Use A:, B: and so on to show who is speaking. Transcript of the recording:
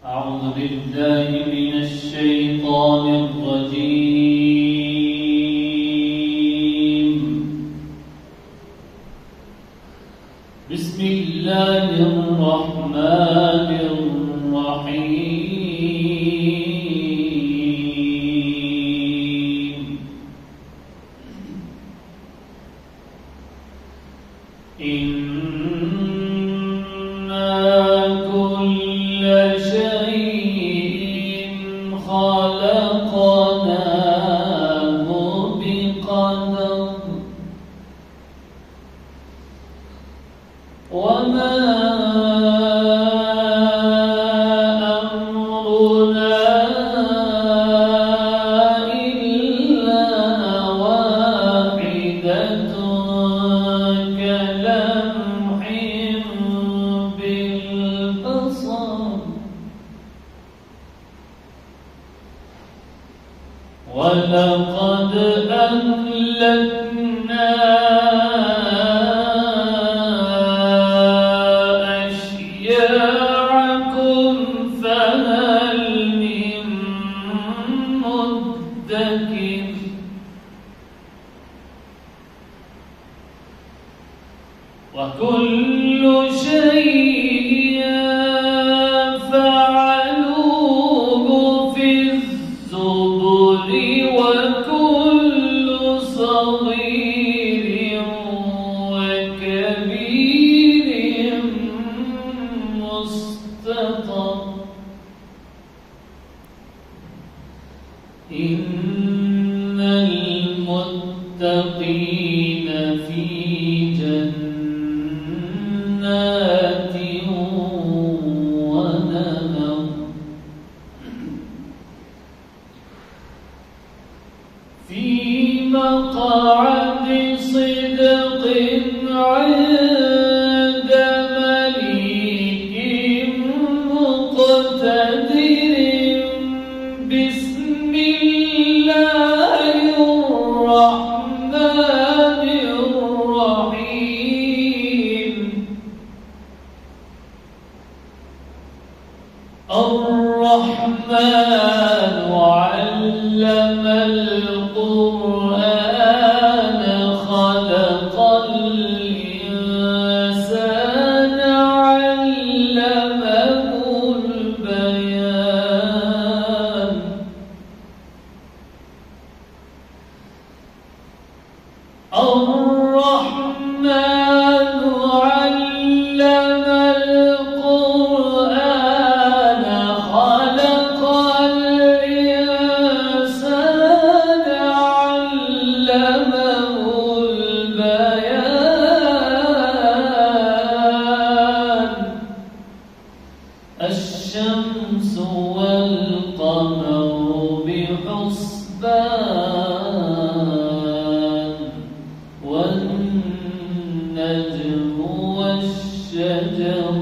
A: أعوذ بالله من الشيطان الرجيم. بسم الله الرحمن الرحيم. إنا كل شيء خلقناه بقدر وما أمرنا إلا واحدة كلمح بالبصر ولقد أهلكنا أشياعكم فهل من مدكر وكل شيء فعلوه في الزبر وكل صغير وكبير مستطر. إن المتقين في جنات ونهر في مقعد صدق عند مليك مقتدر. بسم الله الرحمن الرحيم. الرحمن علم القرآن خلق الإنسان علمه البيان. الرحمن علم القرآن خلق الإنسان علمه البيان. الشمس والقمر بحسبان والنجم والشجر